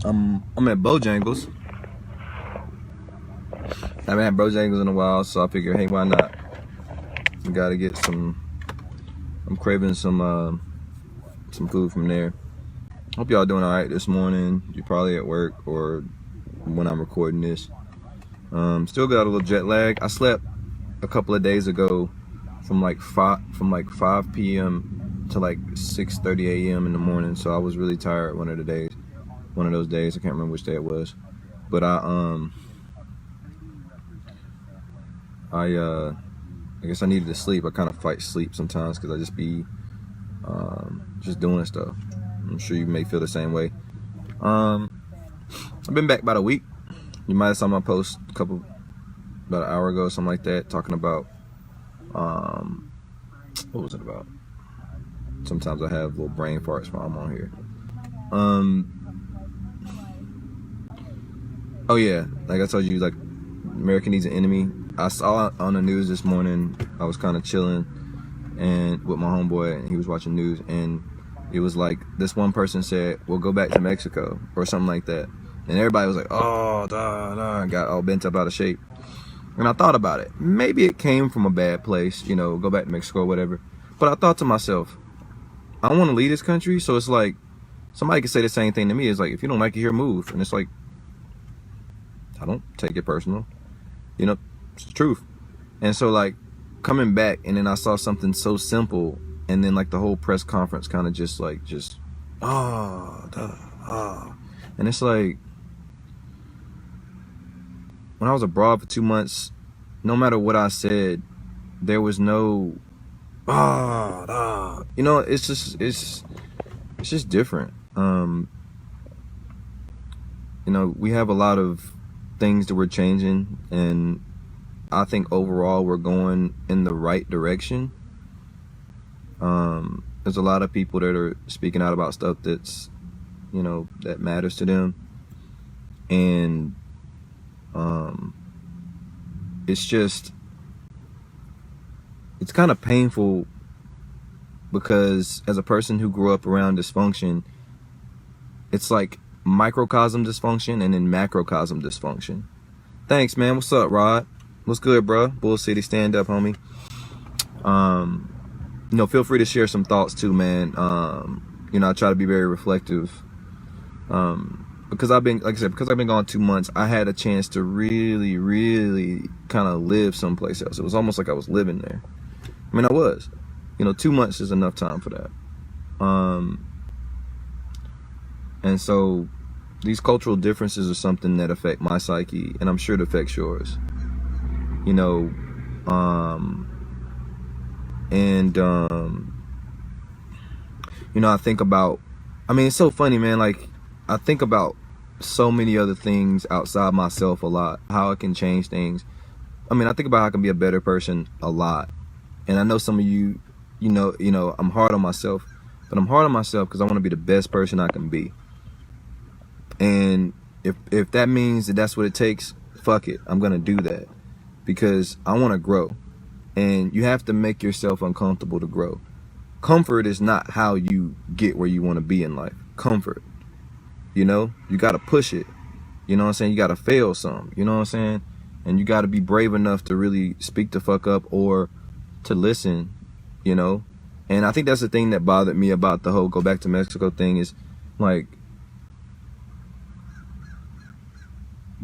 I'm at Bojangles. I haven't had Bojangles in a while, so I figured, hey, why not? We gotta get some. I'm craving some food from there. Hope y'all doing all right this morning. You're probably at work or when I'm recording this. Still got a little jet lag. I slept a couple of days ago from like 5 p.m. to like 6:30 a.m. in the morning. So I was really tired one of those days. I can't remember which day it was, but I guess I needed to sleep. I kind of fight sleep sometimes because I just be just doing stuff. I'm sure you may feel the same way. I've been back about a week. You might have saw my post about an hour ago, something like that, talking about what was it about? Sometimes I have little brain farts while I'm on here. Oh yeah, like I told you, like America needs an enemy. I saw it on the news this morning. I was kind of chilling and with my homeboy, and he was watching news, and it was like this one person said, "We'll go back to Mexico," or something like that, and everybody was like, "Oh, got all bent up out of shape." And I thought about it. Maybe it came from a bad place, you know, go back to Mexico or whatever. But I thought to myself, I want to leave this country, so it's like somebody could say the same thing to me. It's like, if you don't like it here, move. And it's like, I don't take it personal, you know. It's the truth. And so like coming back, and then I saw something so simple, and then like the whole press conference kind of just and it's like, when I was abroad for 2 months, no matter what I said, there was no you know, it's just different. You know, we have a lot of things that we're changing, and I think overall we're going in the right direction. There's a lot of people that are speaking out about stuff that's, you know, that matters to them, and it's kind of painful, because as a person who grew up around dysfunction, it's like microcosm dysfunction and then macrocosm dysfunction. Thanks, man. What's up, Rod? What's good, bro? Bull City, stand up, homie. You know, feel free to share some thoughts too, man. You know, I try to be very reflective. Because I've been, like I said, because I've been gone 2 months, I had a chance to really, really kind of live someplace else. It was almost like I was living there. I mean, I was. You know, 2 months is enough time for that. And so these cultural differences are something that affect my psyche, and I'm sure it affects yours. You know, you know, I think about, I mean, it's so funny, man. Like, I think about so many other things outside myself a lot, how it can change things. I mean, I think about how I can be a better person a lot. And I know some of you, you know, I'm hard on myself, but I'm hard on myself because I want to be the best person I can be. And if that means that that's what it takes, fuck it, I'm gonna do that, because I want to grow. And you have to make yourself uncomfortable to grow. Comfort is not how you get where you want to be in life. Comfort, you know, you got to push it. You know what I'm saying? You got to fail some, you know what I'm saying? And you got to be brave enough to really speak the fuck up, or to listen, you know? And I think that's the thing that bothered me about the whole go back to Mexico thing, is like,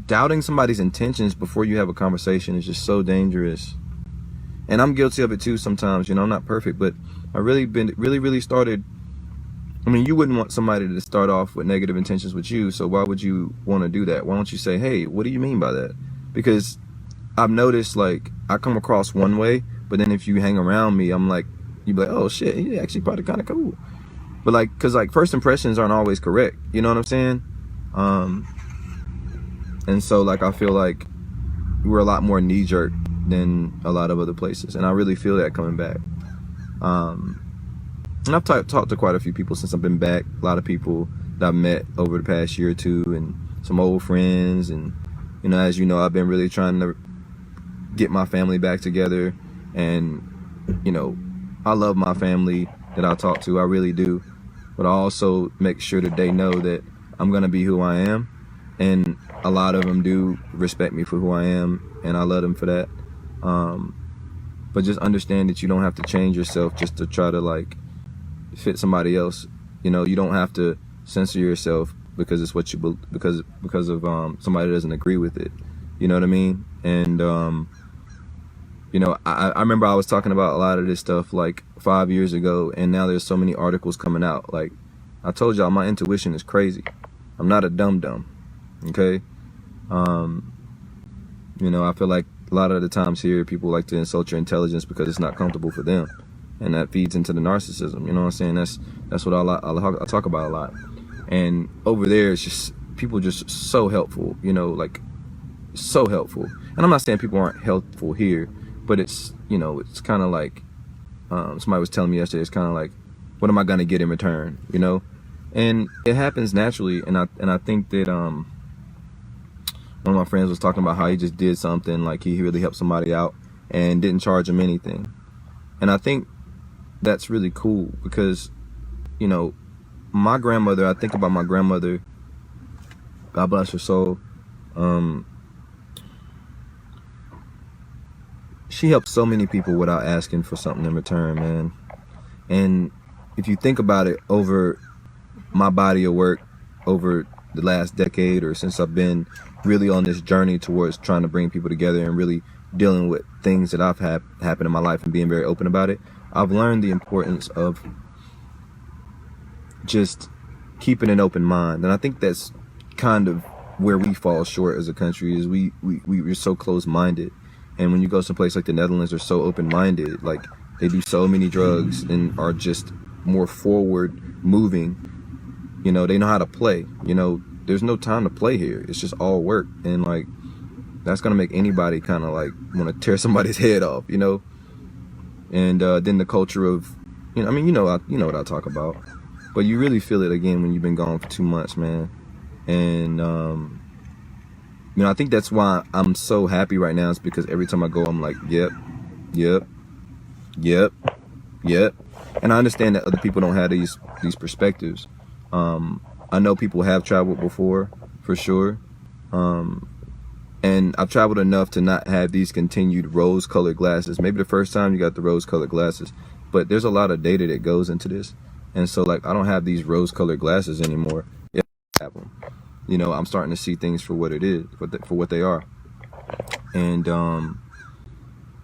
doubting somebody's intentions before you have a conversation is just so dangerous. And I'm guilty of it too sometimes, you know. I'm not perfect, but I really started. I mean, you wouldn't want somebody to start off with negative intentions with you, so why would you want to do that? Why don't you say, hey, what do you mean by that? Because I've noticed, like, I come across one way, but then if you hang around me, I'm like, you'd be like, oh shit, he's actually probably kind of cool. But like, cause like first impressions aren't always correct, you know what I'm saying? And so like, I feel like we're a lot more knee-jerk than a lot of other places, and I really feel that coming back. And I've talked to quite a few people since I've been back. A lot of people that I've met over the past year or two, and some old friends. And you know, as you know, I've been really trying to get my family back together. And you know, I love my family that I talk to, I really do. But I also make sure that they know that I'm gonna be who I am, and a lot of them do respect me for who I am, and I love them for that. But just understand that you don't have to change yourself just to try to like fit somebody else. You know, you don't have to censor yourself because it's what you because of somebody that doesn't agree with it. You know what I mean? And you know, I remember I was talking about a lot of this stuff like 5 years ago, and now there's so many articles coming out. Like I told y'all, my intuition is crazy. I'm not a dum-dum, okay? You know, I feel like a lot of the times here, people like to insult your intelligence because it's not comfortable for them, and that feeds into the narcissism. You know what I'm saying? That's what I talk about a lot. And over there, it's just people just so helpful. You know, like so helpful. And I'm not saying people aren't helpful here, but it's, you know, it's kind of like somebody was telling me yesterday. It's kind of like, what am I gonna get in return? You know, and it happens naturally. And I think that one of my friends was talking about how he just did something, like he really helped somebody out and didn't charge him anything. And I think that's really cool because, you know, my grandmother, I think about my grandmother, God bless her soul, she helped so many people without asking for something in return, man. And if you think about it, over my body of work, over the last decade, or since I've been really on this journey towards trying to bring people together and really dealing with things that I've had happen in my life and being very open about it, I've learned the importance of just keeping an open mind. And I think that's kind of where we fall short as a country, is we're so close-minded. And when you go someplace like the Netherlands, they're so open-minded. Like, they do so many drugs and are just more forward moving. You know, they know how to play. You know, there's no time to play here. It's just all work. And like, that's gonna make anybody kind of like want to tear somebody's head off, you know. And then the culture of, you know, I mean, you know what I talk about. But you really feel it again when you've been gone for 2 months, man. And you know, I think that's why I'm so happy right now, is because every time I go, I'm like, yep. And I understand that other people don't have these perspectives. I know people have traveled before, for sure. And I've traveled enough to not have these continued rose-colored glasses. Maybe the first time you got the rose-colored glasses, but there's a lot of data that goes into this. And so, like, I don't have these rose-colored glasses anymore. Yeah, I have them. You know, I'm starting to see things for what it is, for what they are. And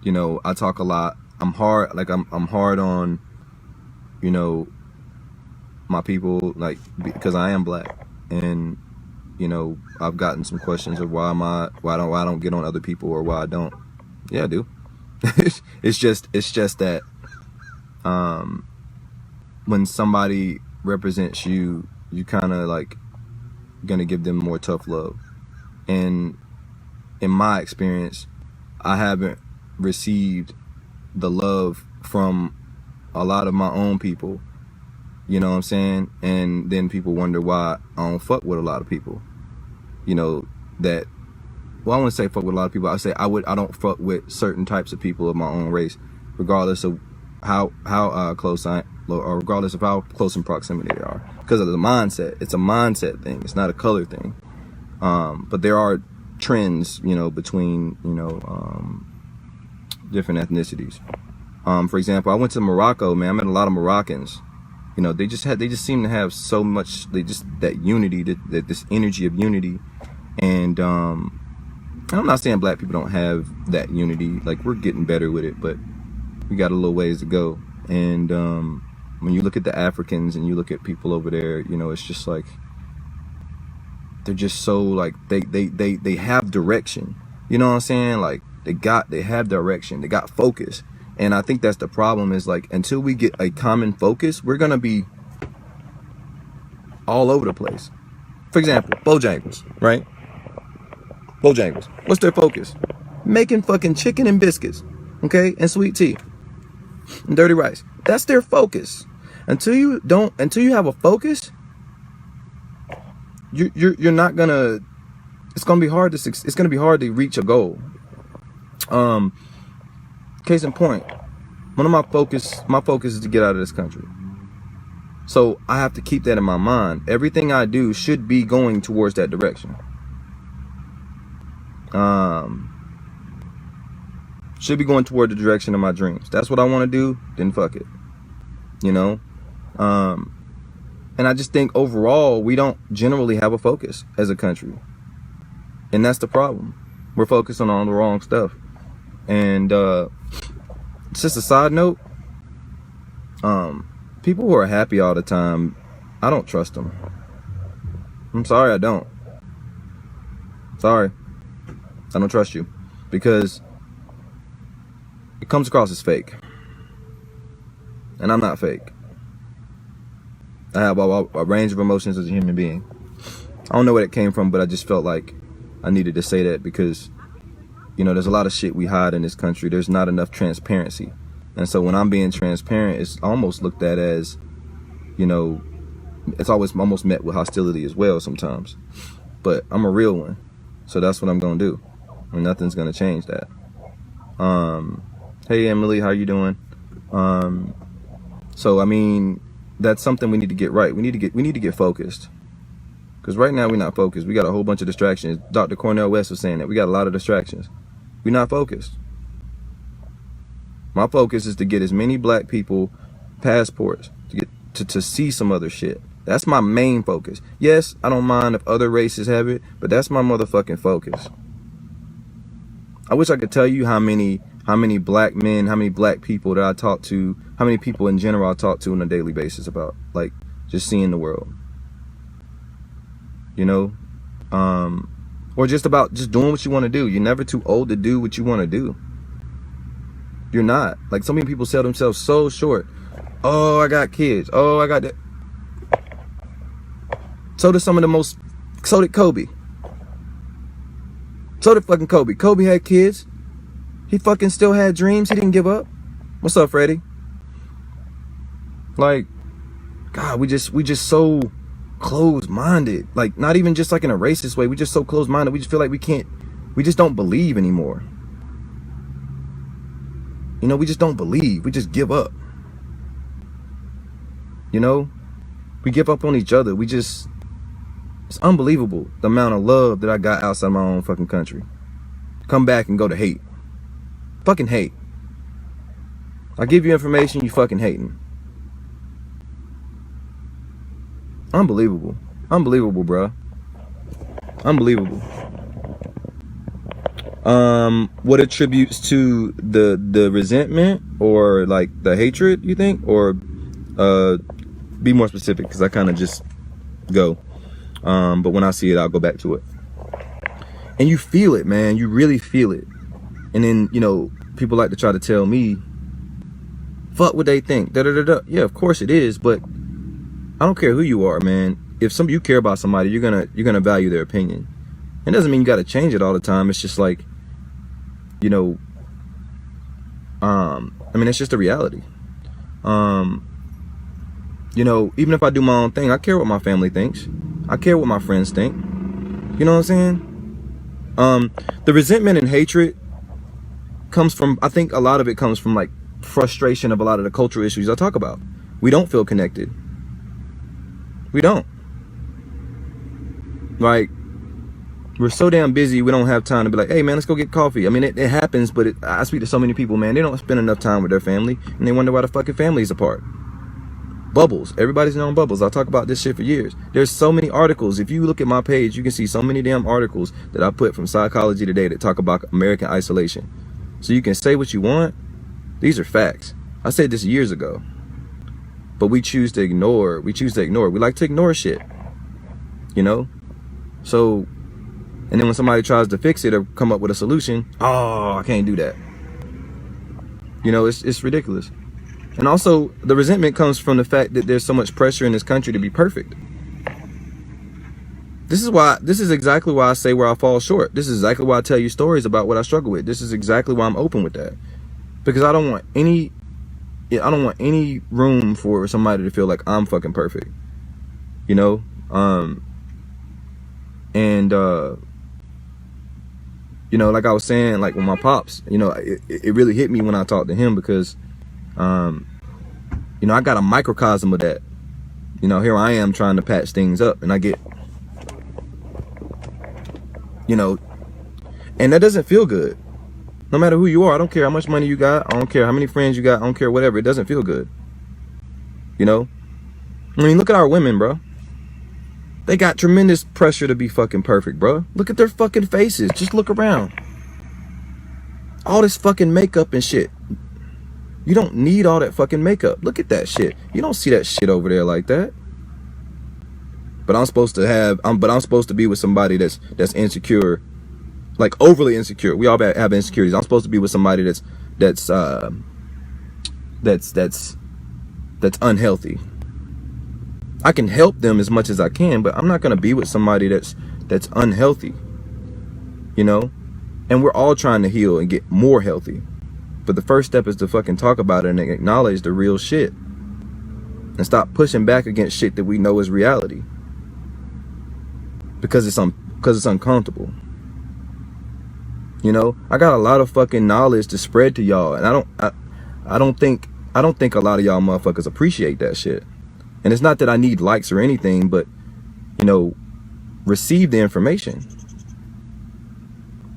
you know, I talk a lot. I'm hard on, you know, my people, like, because I am black. And you know, I've gotten some questions of why I don't get on other people, or why I don't. Yeah, I do. it's just that when somebody represents you, you kind of like gonna give them more tough love. And in my experience, I haven't received the love from a lot of my own people. You know what I'm saying? And then people wonder why I don't fuck with a lot of people. You know, that, well, I wouldn't say fuck with a lot of people. I say I don't fuck with certain types of people of my own race, regardless of how close I am, or regardless of how close in proximity they are. Because of the mindset. It's a mindset thing. It's not a color thing. But there are trends, you know, between, you know, different ethnicities. For example, I went to Morocco, man. I met a lot of Moroccans. You know, they just seem to have so much, that unity, that this energy of unity. And I'm not saying black people don't have that unity. Like, we're getting better with it, but we got a little ways to go. And when you look at the Africans and you look at people over there, you know, it's just like, they're just so, like, they have direction. You know what I'm saying? Like, they have direction. They got focus. And I think that's the problem, is like, until we get a common focus, we're gonna be all over the place. For example, Bojangles, right? Bojangles, what's their focus? Making fucking chicken and biscuits, okay, and sweet tea and dirty rice. That's their focus. Until you have a focus, you're not gonna. It's gonna be hard to reach a goal. Case in point, my focus is to get out of this country. So I have to keep that in my mind. Everything I do should be going towards that direction. Should be going toward the direction of my dreams. That's what I want to do, then fuck it. You know? And I just think overall, we don't generally have a focus as a country. And that's the problem. We're focusing on the wrong stuff. And just a side note, people who are happy all the time, I don't trust them. I'm sorry, I don't. Sorry. I don't trust you. Because it comes across as fake. And I'm not fake. I have a range of emotions as a human being. I don't know where it came from, but I just felt like I needed to say that because, you know, there's a lot of shit we hide in this country. There's not enough transparency. And so when I'm being transparent, it's almost looked at as, you know, it's always almost met with hostility as well sometimes. But I'm a real one. So that's what I'm going to do. And nothing's going to change that. Hey, Emily, how you doing? So, I mean, that's something we need to get right. We need to get focused. Because right now we're not focused. We got a whole bunch of distractions. Dr. Cornel West was saying that. We got a lot of distractions. We're not focused. My focus is to get as many black people passports to get to see some other shit. That's my main focus. Yes, I don't mind if other races have it, but that's my motherfucking focus. I wish I could tell you how many black men, how many black people that I talk to, how many people in general I talk to on a daily basis about, like, just seeing the world. You know? Or just about just doing what you want to do. You're never too old to do what you want to do. You're not. Like, so many people sell themselves so short. Oh, I got kids. Oh, I got that. So did some of the most, so did Kobe. So did fucking Kobe. Kobe had kids. He fucking still had dreams. He didn't give up. What's up, Freddie? Like, God, we just so closed-minded. Like, not even just like in a racist way. We just so closed-minded. We just feel like we just don't believe anymore. You know, we just don't believe. We just give up. You know? We give up on each other. It's unbelievable the amount of love that I got outside my own fucking country. Come back and go to hate. Fucking hate. I give you information, you fucking hating. Unbelievable. Unbelievable, bro. Unbelievable. What attributes to the resentment or like the hatred, you think? Or be more specific, because I kind of just go. But when I see it, I'll go back to it. And you feel it, man. You really feel it. And then, you know, people like to try to tell me, fuck what they think. Da-da-da-da. Yeah, of course it is, but I don't care who you are, man. If you care about somebody, you're gonna value their opinion. It doesn't mean you gotta change it all the time. It's just like, you know, I mean, it's just a reality. You know, even if I do my own thing, I care what my family thinks. I care what my friends think. You know what I'm saying? The resentment and hatred comes from, I think a lot of it comes from like frustration of a lot of the cultural issues I talk about. We don't feel connected. We don't. Like, we're so damn busy, we don't have time to be like, hey man, let's go get coffee. I mean, it happens, but I speak to so many people, man, they don't spend enough time with their family, and they wonder why the fucking family's apart. Bubbles. Everybody's known bubbles. I talk about this shit for years. There's so many articles. If you look at my page, you can see so many damn articles that I put from Psychology Today that talk about American isolation. So you can say what you want. These are facts. I said this years ago. But we choose to ignore. We like to ignore shit. You know? So, and then when somebody tries to fix it or come up with a solution, oh, I can't do that. You know, it's ridiculous. And also, the resentment comes from the fact that there's so much pressure in this country to be perfect. This is exactly why I say where I fall short. This is exactly why I tell you stories about what I struggle with. This is exactly why I'm open with that. Because I don't want any room for somebody to feel like I'm fucking perfect. You know? You know, like I was saying, like with my pops, you know, it really hit me when I talked to him because, you know, I got a microcosm of that. You know, here I am trying to patch things up, and I get, you know, and that doesn't feel good. No matter who you are, I don't care how much money you got, I don't care how many friends you got, I don't care whatever, it doesn't feel good. You know? I mean, look at our women, bro. They got tremendous pressure to be fucking perfect, bro. Look at their fucking faces. Just look around. All this fucking makeup and shit. You don't need all that fucking makeup. Look at that shit. You don't see that shit over there like that. But I'm supposed to have, I'm supposed to be with somebody that's insecure, like overly insecure. We all have insecurities. I'm supposed to be with somebody that's unhealthy. I can help them as much as I can, but I'm not gonna be with somebody that's unhealthy. You know? And we're all trying to heal and get more healthy. But the first step is to fucking talk about it and acknowledge the real shit. And stop pushing back against shit that we know is reality. Because it's uncomfortable. You know, I got a lot of fucking knowledge to spread to y'all, and I don't think a lot of y'all motherfuckers appreciate that shit. And it's not that I need likes or anything, but you know, receive the information.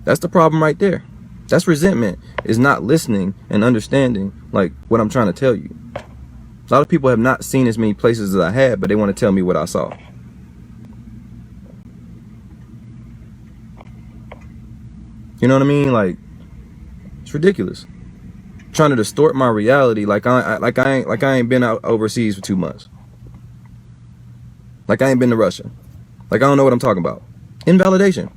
That's the problem right there. That's resentment, is not listening and understanding like what I'm trying to tell you. A lot of people have not seen as many places as I had, but they want to tell me what I saw. You know what I mean? Like, it's ridiculous. Trying to distort my reality like I ain't been out overseas for 2 months. Like I ain't been to Russia. Like I don't know what I'm talking about. Invalidation.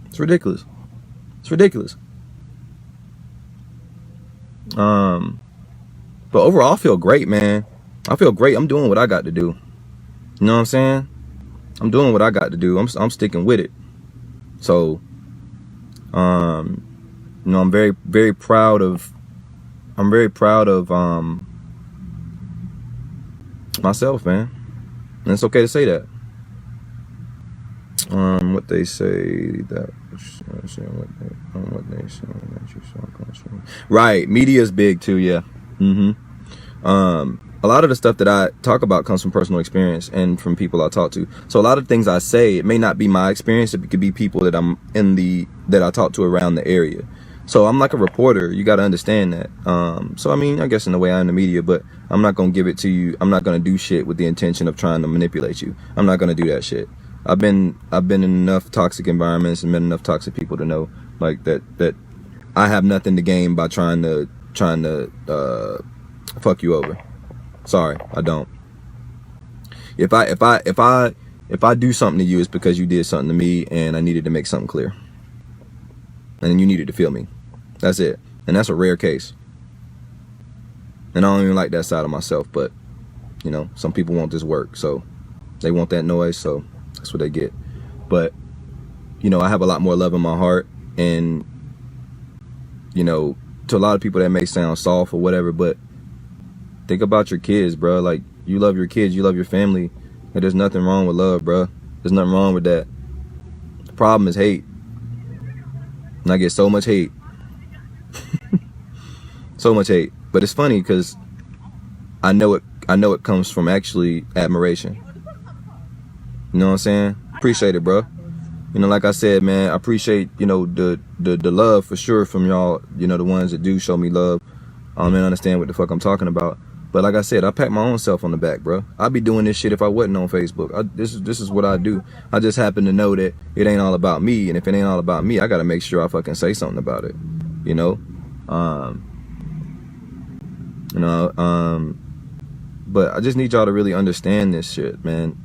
It's ridiculous. It's ridiculous. But overall I feel great, man. I feel great. I'm doing what I got to do. You know what I'm saying? I'm doing what I got to do. I'm sticking with it. So, you know, I'm very, very proud of myself, man. And it's okay to say that. What they say that what they say that you saw. Right, media is big too, yeah. A lot of the stuff that I talk about comes from personal experience and from people I talk to. So a lot of things I say, it may not be my experience. It could be people that that I talk to around the area. So I'm like a reporter. You got to understand that. So I mean, I guess in a way I'm the media, but I'm not gonna give it to you. I'm not gonna do shit with the intention of trying to manipulate you. I'm not gonna do that shit. I've been in enough toxic environments and met enough toxic people to know like that I have nothing to gain by trying to fuck you over. Sorry, I don't. If I do something to you, it's because you did something to me and I needed to make something clear. And you needed to feel me. That's it. And that's a rare case. And I don't even like that side of myself, but you know, some people want this work, so they want that noise, so that's what they get. But you know, I have a lot more love in my heart, and you know, to a lot of people that may sound soft or whatever, but think about your kids, bro. Like, you love your kids, you love your family, and there's nothing wrong with love, bro. There's nothing wrong with that. The problem is hate. And I get so much hate. So much hate. But it's funny because I know it comes from actually admiration. You know what I'm saying? Appreciate it, bro. You know, like I said, man, I appreciate, you know, the love for sure from y'all, you know, the ones that do show me love. I don't even understand what the fuck I'm talking about. But like I said, I pat my own self on the back, bro. I'd be doing this shit if I wasn't on Facebook. This is what I do. I just happen to know that it ain't all about me, and if it ain't all about me, I gotta make sure I fucking say something about it. You know? But I just need y'all to really understand this shit, man.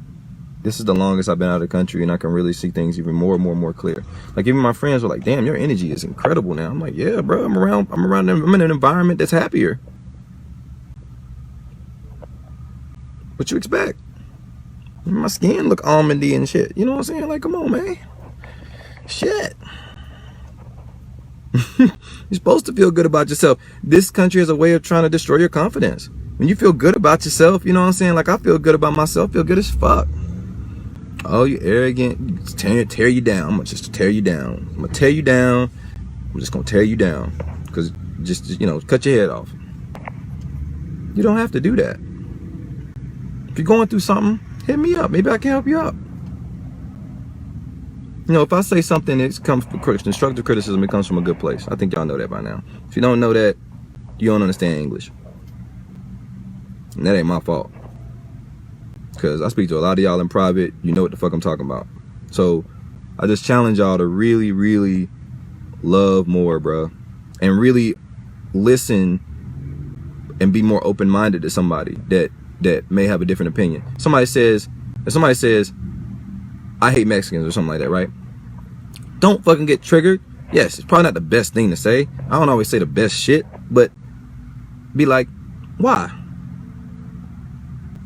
This is the longest I've been out of the country, and I can really see things even more and more clear. Like, even my friends were like, damn, your energy is incredible now. I'm like, yeah, bro, I'm in an environment that's happier. What you expect? My skin look almondy and shit. You know what I'm saying? Like, come on, man. Shit. You're supposed to feel good about yourself. This country is a way of trying to destroy your confidence. When you feel good about yourself, you know what I'm saying? Like, I feel good about myself, feel good as fuck. Oh, you arrogant. Tear you down. I'm gonna just tear you down. I'm gonna tear you down. I'm just gonna tear you down. Because just, you know, cut your head off. You don't have to do that. If you're going through something, hit me up. Maybe I can help you out. You know, if I say something that comes from constructive criticism, it comes from a good place. I think y'all know that by now. If you don't know that, you don't understand English. And that ain't my fault. Because I speak to a lot of y'all in private. You know what the fuck I'm talking about. So I just challenge y'all to really, really love more, bro. And really listen and be more open-minded to somebody that may have a different opinion. If somebody says, I hate Mexicans or something like that, right? Don't fucking get triggered. Yes, it's probably not the best thing to say. I don't always say the best shit, but be like, why?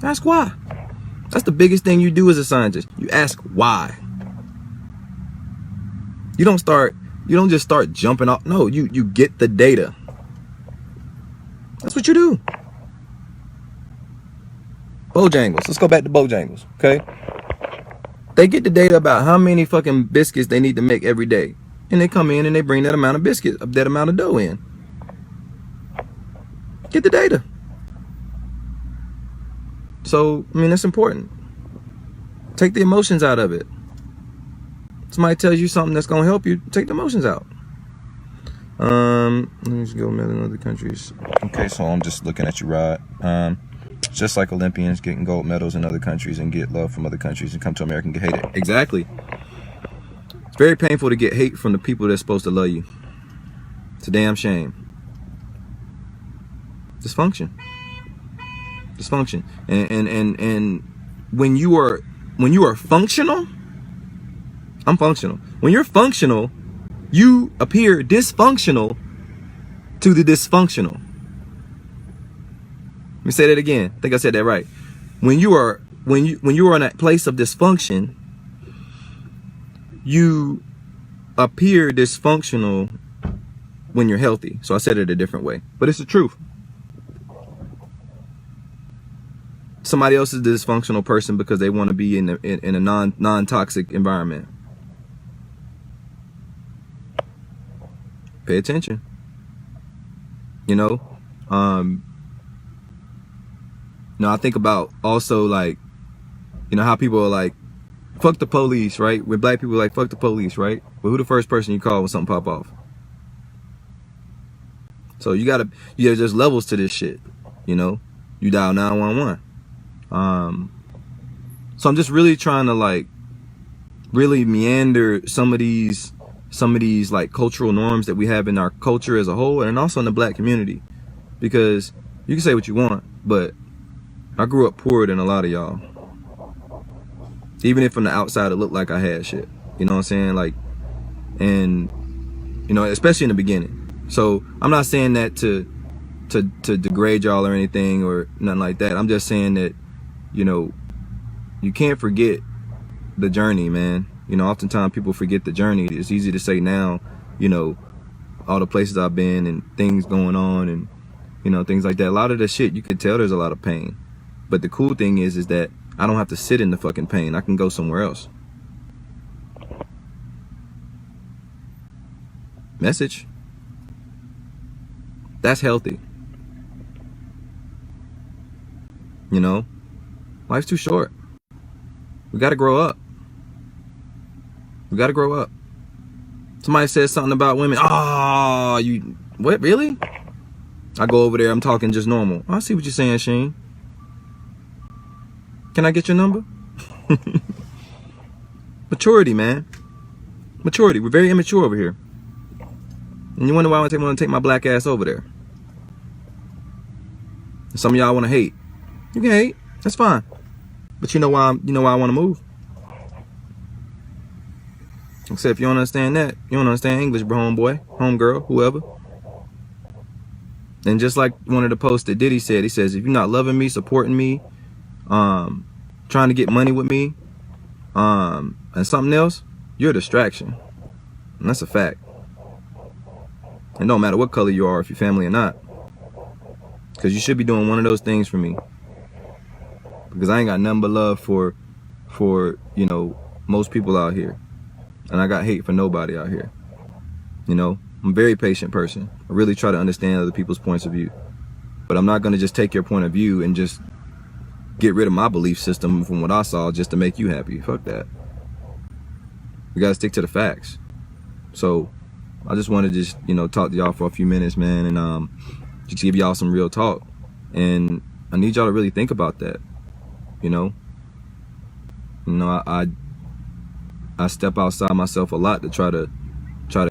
Ask why. That's the biggest thing you do as a scientist. You ask why. You don't just start jumping off. No, you get the data. That's what you do. Bojangles. Let's go back to Bojangles, okay? They get the data about how many fucking biscuits they need to make every day. And they come in and they bring that amount of biscuits, that amount of dough in. Get the data. So, I mean, that's important. Take the emotions out of it. Somebody tells you something that's going to help you, take the emotions out. Let me just go in other countries. Okay, so I'm just looking at you, Rod. Just like Olympians getting gold medals in other countries and get love from other countries and come to America and get hated. Exactly. It's very painful to get hate from the people that's supposed to love you. It's a damn shame. Dysfunction. And when you are functional, I'm functional. When you're functional, you appear dysfunctional to the dysfunctional. Let me say that again. I think I said that right. When you are in a place of dysfunction, you appear dysfunctional when you're healthy. So I said it a different way, but it's the truth. Somebody else is a dysfunctional person because they want to be in a non-toxic environment. Pay attention. You know, I think about also, like, you know how people are like, fuck the police, right? When black people are like, fuck the police, right? But who the first person you call when something pop off? So there's levels to this shit, you know? You dial 911. So I'm just really trying to, like, really meander some of these like cultural norms that we have in our culture as a whole, and also in the black community, because you can say what you want, but I grew up poorer than a lot of y'all. Even if from the outside it looked like I had shit. You know what I'm saying? Like, and, you know, especially in the beginning. So I'm not saying that to degrade y'all or anything or nothing like that. I'm just saying that, you know, you can't forget the journey, man. You know, oftentimes people forget the journey. It's easy to say now, you know, all the places I've been and things going on and, you know, things like that. A lot of the shit, you can tell there's a lot of pain. But the cool thing is that I don't have to sit in the fucking pain. I can go somewhere else. Message. That's healthy. You know, life's too short. We got to grow up. We got to grow up. Somebody says something about women. Oh, you, what, really? I go over there, I'm talking just normal. I see what you're saying, Sheen. Can I get your number? Maturity, man. Maturity. We're very immature over here. And you wonder why I want to take my black ass over there. And some of y'all want to hate. You can hate. That's fine. But you know why I want to move. Except if you don't understand that, you don't understand English, bro, homeboy, homegirl, whoever. And just like one of the posts that Diddy said, he says, if you're not loving me, supporting me, trying to get money with me, and something else, you're a distraction. And that's a fact. It don't matter what color you are, if you're family or not. Because you should be doing one of those things for me. Because I ain't got nothing but love for, you know, most people out here. And I got hate for nobody out here. You know, I'm a very patient person. I really try to understand other people's points of view. but I'm not going to just take your point of view and just get rid of my belief system from what I saw just to make you happy. Fuck that. We got to stick to the facts. So I just wanted to just, talk to y'all for a few minutes, man, and just give y'all some real talk. And I need y'all to really think about that. I step outside myself a lot to try to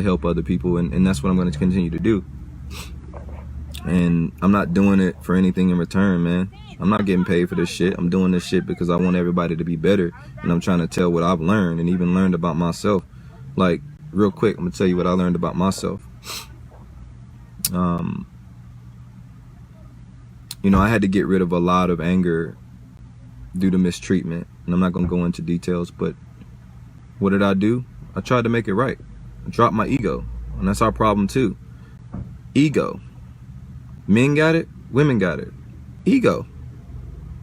help other people, and that's what I'm going to continue to do. And I'm not doing it for anything in return, man. I'm not getting paid for this shit. I'm doing this shit because I want everybody to be better, and I'm trying to tell what I've learned and even learned about myself. Like, real quick, I'm gonna tell you what I learned about myself. I had to get rid of a lot of anger due to mistreatment, and I'm not gonna go into details, but what did I do? I tried to make it right. I dropped my ego, and that's our problem too. Ego. Men got it, women got it. Ego.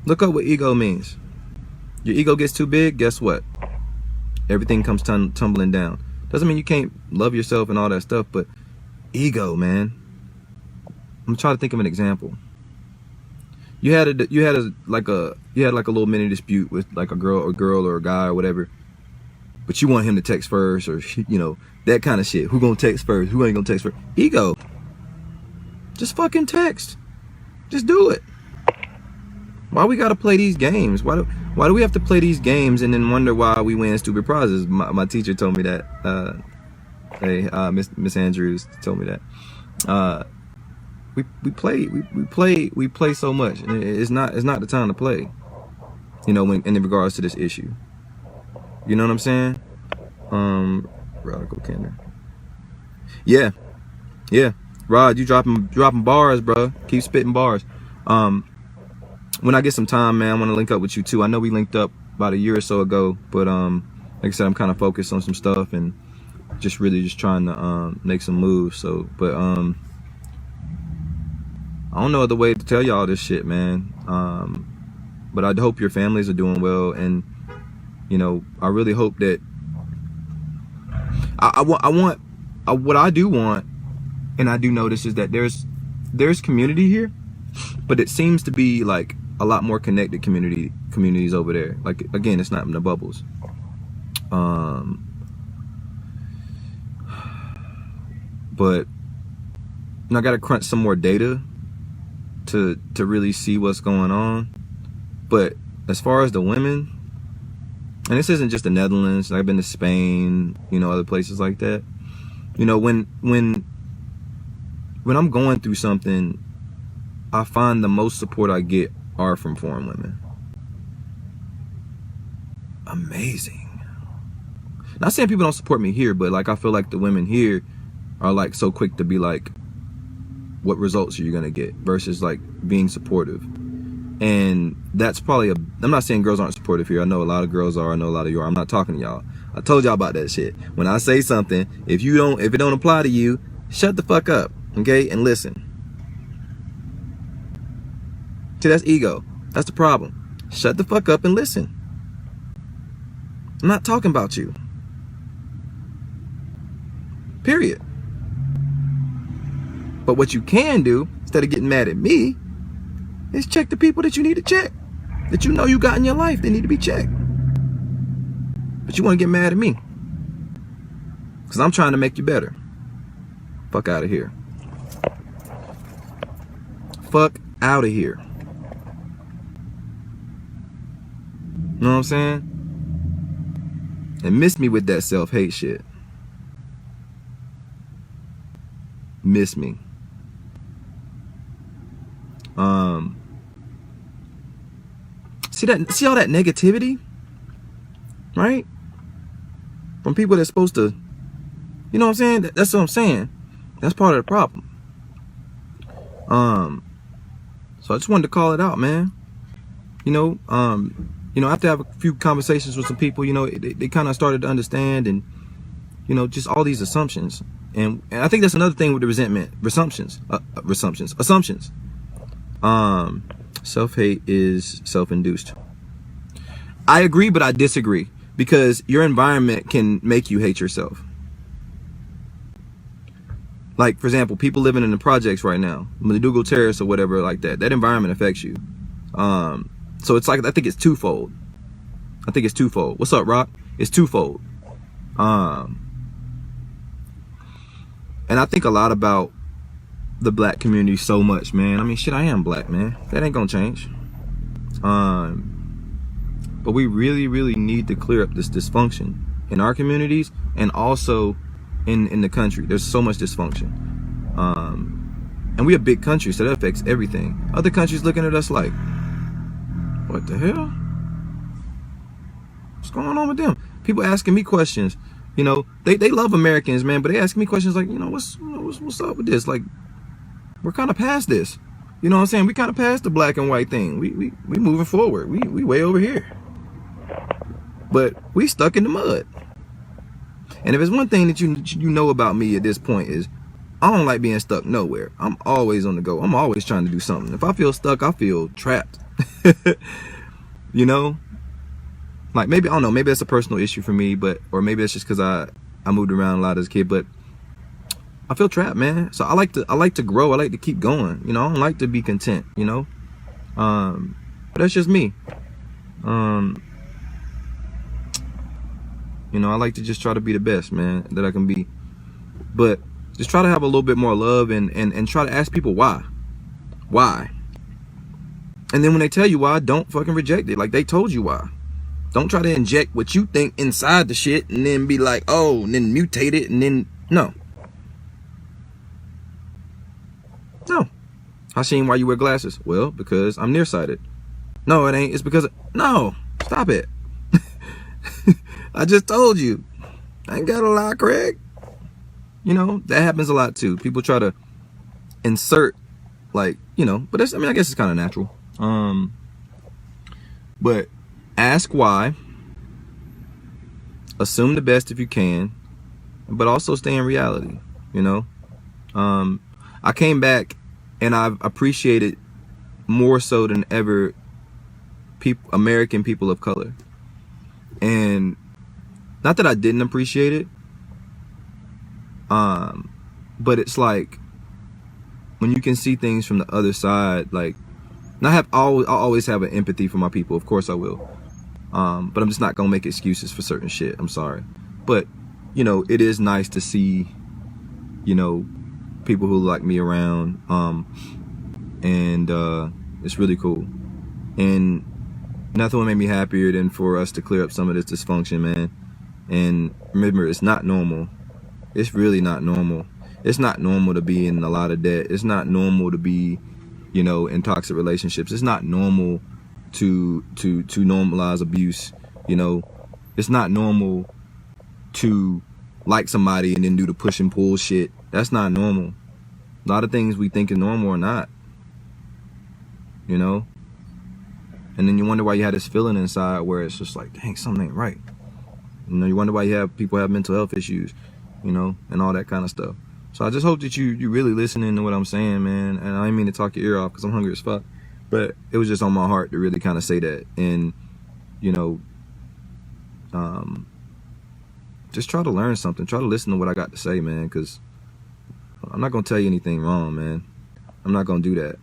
Look up what ego means. Your ego gets too big, guess what? Everything comes tumbling down. Doesn't mean you can't love yourself and all that stuff, but ego, man. I'm trying to think of an example. You had like a little mini dispute with like a girl or a guy or whatever, but you want him to text first, or that kind of shit. Who gonna text first? Who ain't gonna text first? Ego. Just fucking text. Just do it. Why we gotta play these games? Why do we have to play these games and then wonder why we win stupid prizes? My teacher told me that. Miss Andrews told me that. We play so much, and it's not the time to play. When in regards to this issue. You know what I'm saying? Radical candor. Yeah. Rod, you dropping bars, bro. Keep spitting bars. When I get some time, man, I want to link up with you too. I know we linked up about a year or so ago, but like I said, I'm kind of focused on some stuff and just trying to make some moves. So, but I don't know other way to tell y'all this shit, man. But I hope your families are doing well, and I really hope that what I do want, and I do notice, is that there's community here, but it seems to be like a lot more connected communities over there. Like, again, it's not in the bubbles. But I gotta crunch some more data to really see what's going on. But as far as the women, and this isn't just the Netherlands, I've been to Spain, other places like that. When I'm going through something, I find the most support I get are from foreign women. Amazing. Not saying people don't support me here, but like I feel like the women here are like so quick to be like, what results are you gonna get, versus like being supportive. And that's probably I'm not saying girls aren't supportive here. I know a lot of girls are. I know a lot of you are. I'm not talking to y'all. I told y'all about that shit. When I say something, if it don't apply to you, shut the fuck up, okay, and listen. See, that's ego. That's the problem. Shut the fuck up and listen. I'm not talking about you. Period. But what you can do, instead of getting mad at me, is check the people that you need to check. That you got in your life. They need to be checked. But you want to get mad at me. Because I'm trying to make you better. Fuck out of here. Fuck out of here. You know what I'm saying? And miss me with that self-hate shit. Miss me. See all that negativity? Right? From people that's supposed to, you know what I'm saying? That's what I'm saying. That's part of the problem. So I just wanted to call it out, man. After I have a few conversations with some people, they kind of started to understand, and just all these assumptions. And I think that's another thing with the resentment. Assumptions. Self-hate is self-induced. I agree, but I disagree, because your environment can make you hate yourself. Like, for example, people living in the projects right now, Madugo Terrace or whatever like that, that environment affects you. So it's like, I think it's twofold. What's up, Rock? It's twofold. And I think a lot about the black community so much, man. I mean, shit, I am black, man. That ain't gonna change. But we really, really need to clear up this dysfunction in our communities and also in the country. There's so much dysfunction. And we're a big country, so that affects everything. Other countries looking at us like, what the hell? What's going on with them? People asking me questions. You know, they love Americans, man, but they ask me questions like, what's up with this? Like, we're kind of past this. You know what I'm saying? We kind of past the black and white thing. We moving forward. We way over here. But we stuck in the mud. And if it's one thing that you know about me at this point is I don't like being stuck nowhere. I'm always on the go. I'm always trying to do something. If I feel stuck, I feel trapped. You know? Like, maybe, I don't know, maybe that's a personal issue for me, or maybe it's just because I moved around a lot as a kid, but I feel trapped, man. So I like to grow. I like to keep going. You know, I don't like to be content, you know? But that's just me. You know, I like to just try to be the best, man, that I can be. But just try to have a little bit more love and try to ask people why. Why? And then when they tell you why, don't fucking reject it. Like, they told you why. Don't try to inject what you think inside the shit and then be like, oh, and then mutate it and then, no. No. Hashim, why you wear glasses? Well, because I'm nearsighted. No, it ain't. It's because no. Stop it. I just told you. I ain't got a lie, Craig. You know, that happens a lot too. People try to insert, like, you know, but that's, I mean, I guess it's kind of natural. But ask why. Assume the best if you can, but also stay in reality, you know? I came back and I've appreciated more so than ever American people of color. And not that I didn't appreciate it, but it's like when you can see things from the other side, like, and I always have an empathy for my people. Of course I will. But I'm just not gonna make excuses for certain shit. I'm sorry. But, you know, it is nice to see, you know, people who like me around. And it's really cool. And nothing would make me happier than for us to clear up some of this dysfunction, man. And remember, it's not normal. It's really not normal. It's not normal to be in a lot of debt. It's not normal to be, you know, in toxic relationships. It's not normal to normalize abuse. You know, it's not normal to like somebody and then do the push and pull shit. That's not normal. A lot of things we think is normal are not. You know? And then you wonder why you had this feeling inside where it's just like, dang, something ain't right. You know, you wonder why people have mental health issues, you know, and all that kind of stuff. So I just hope that you really listening to what I'm saying, man. And I didn't mean to talk your ear off because I'm hungry as fuck. But it was just on my heart to really kind of say that. And, you know, just try to learn something. Try to listen to what I got to say, man, because I'm not going to tell you anything wrong, man. I'm not going to do that.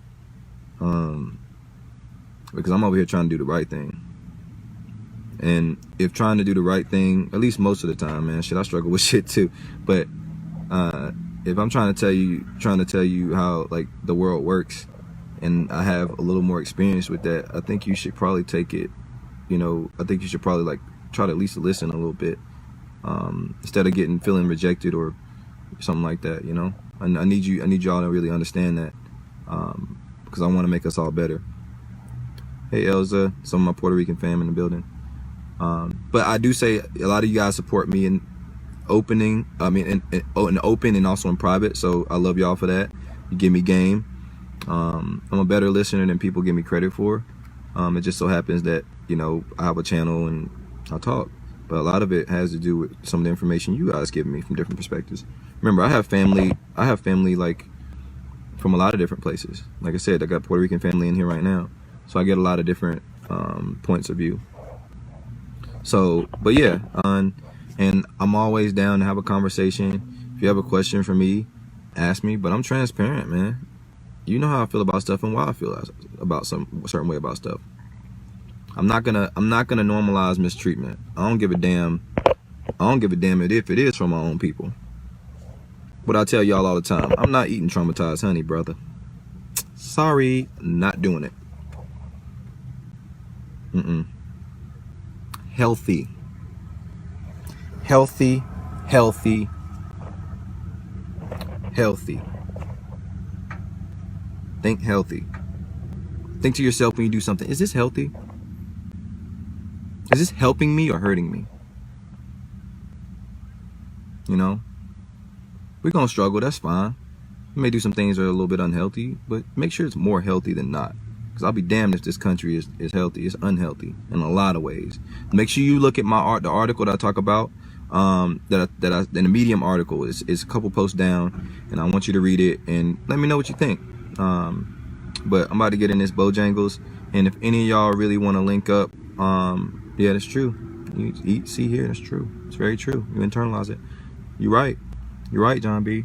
Because I'm over here trying to do the right thing. And if trying to do the right thing, at least most of the time, man, shit, I struggle with shit too. But if I'm trying to tell you how, like, the world works, and I have a little more experience with that, I think you should probably take it, you know, I think you should probably, like, try to at least listen a little bit, instead of feeling rejected or something like that, you know. I need y'all to really understand that, because I want to make us all better. Hey Elza, some of my Puerto Rican fam in the building. But I do say a lot of you guys support me in opening, in open and also in private, so I love y'all for that. You give me game. I'm a better listener than people give me credit for. It just so happens that, you know, I have a channel and I talk, but a lot of it has to do with some of the information you guys give me from different perspectives. Remember, I have family like from a lot of different places. Like I said, I got Puerto Rican family in here right now, so I get a lot of different points of view. So, but yeah, and I'm always down to have a conversation. If you have a question for me, ask me, but I'm transparent, man. You know how I feel about stuff and why I feel about some certain way about stuff. I'm not gonna normalize mistreatment. I don't give a damn if it is from my own people. But I tell y'all all the time, I'm not eating traumatized honey, brother. Sorry, not doing it. Healthy. Think healthy. Think to yourself when you do something, is this healthy? Is this helping me or hurting me? You know? We're gonna struggle, that's fine. We may do some things that are a little bit unhealthy, but make sure it's more healthy than not. Because I'll be damned if this country is healthy. It's unhealthy in a lot of ways. Make sure you look at the article that I talk about, in the Medium article. Is a couple posts down, and I want you to read it and let me know what you think. But I'm about to get in this Bojangles, and if any of y'all really want to link up, yeah, that's true. You eat, see, here, that's true. It's very true. You internalize it. You're right, John B.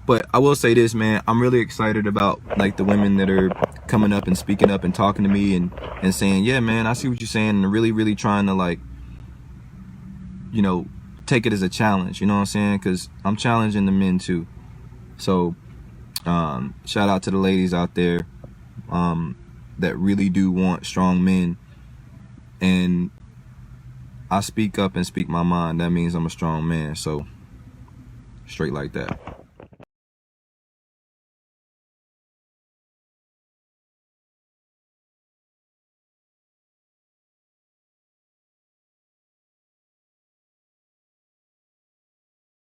But I will say this, man, I'm really excited about like the women that are coming up and speaking up and talking to me and saying, yeah, man, I see what you're saying, and really, really trying to, like, you know, take it as a challenge, you know what I'm saying? Because I'm challenging the men too. So shout out to the ladies out there that really do want strong men, and I speak up and speak my mind. That means I'm a strong man. So straight like that.